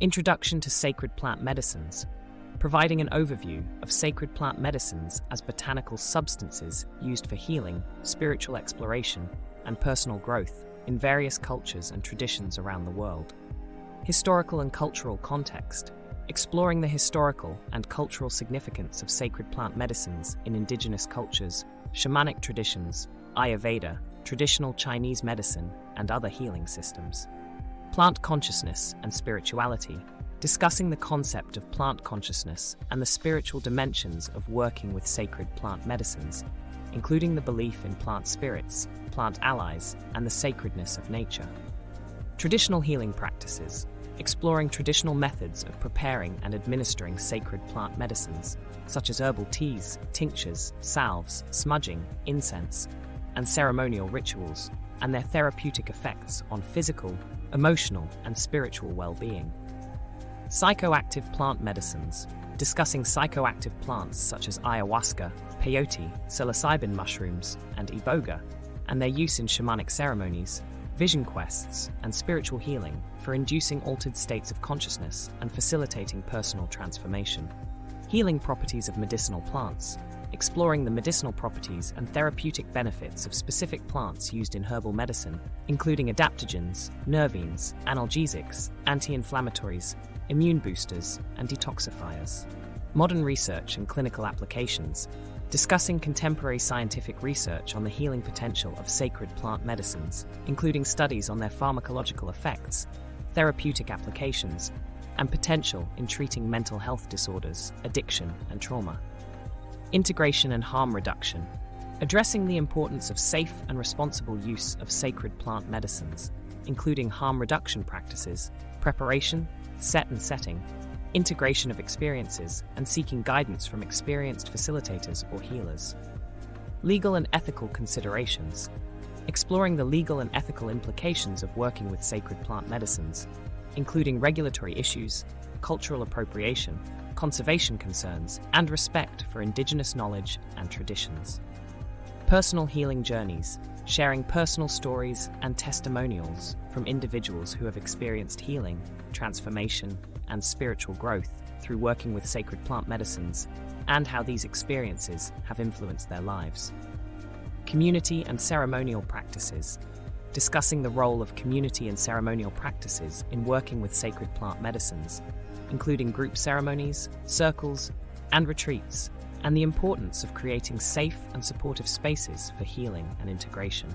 Introduction to Sacred Plant Medicines, providing an overview of sacred plant medicines as botanical substances used for healing, spiritual exploration, and personal growth in various cultures and traditions around the world. Historical and cultural context, exploring the historical and cultural significance of sacred plant medicines in indigenous cultures, shamanic traditions, Ayurveda, traditional Chinese medicine, and other healing systems. Plant consciousness and spirituality, discussing the concept of plant consciousness and the spiritual dimensions of working with sacred plant medicines, including the belief in plant spirits, plant allies, and the sacredness of nature. Traditional healing practices, exploring traditional methods of preparing and administering sacred plant medicines, such as herbal teas, tinctures, salves, smudging, incense, and ceremonial rituals, and their therapeutic effects on physical, emotional, and spiritual well-being. Psychoactive plant medicines, discussing psychoactive plants such as ayahuasca, peyote, psilocybin mushrooms, and iboga, and their use in shamanic ceremonies, vision quests, and spiritual healing for inducing altered states of consciousness and facilitating personal transformation. Healing properties of medicinal plants, exploring the medicinal properties and therapeutic benefits of specific plants used in herbal medicine, including adaptogens, nervines, analgesics, anti-inflammatories, immune boosters, and detoxifiers. Modern research and clinical applications, discussing contemporary scientific research on the healing potential of sacred plant medicines, including studies on their pharmacological effects, therapeutic applications, and potential in treating mental health disorders, addiction, and trauma. Integration and harm reduction, addressing the importance of safe and responsible use of sacred plant medicines, including harm reduction practices, preparation, set and setting, integration of experiences, and seeking guidance from experienced facilitators or healers. Legal and ethical considerations, exploring the legal and ethical implications of working with sacred plant medicines, including regulatory issues, cultural appropriation, conservation concerns, and respect for indigenous knowledge and traditions. Personal healing journeys, sharing personal stories and testimonials from individuals who have experienced healing, transformation, and spiritual growth through working with sacred plant medicines, and how these experiences have influenced their lives. Community and ceremonial practices, discussing the role of community and ceremonial practices in working with sacred plant medicines, including group ceremonies, circles, and retreats, and the importance of creating safe and supportive spaces for healing and integration.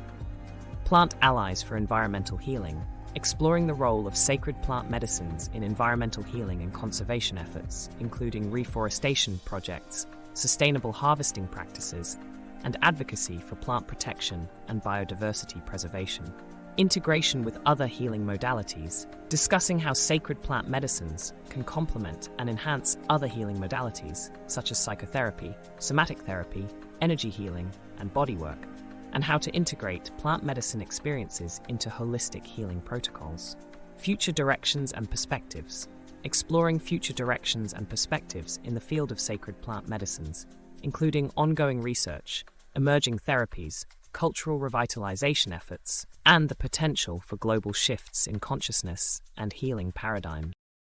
Plant allies for environmental healing, exploring the role of sacred plant medicines in environmental healing and conservation efforts, including reforestation projects, sustainable harvesting practices, and advocacy for plant protection and biodiversity preservation. Integration with other healing modalities, discussing how sacred plant medicines can complement and enhance other healing modalities, such as psychotherapy, somatic therapy, energy healing, and bodywork, and how to integrate plant medicine experiences into holistic healing protocols. Future directions and perspectives, exploring future directions and perspectives in the field of sacred plant medicines, including ongoing research, emerging therapies, cultural revitalization efforts, and the potential for global shifts in consciousness and healing paradigms.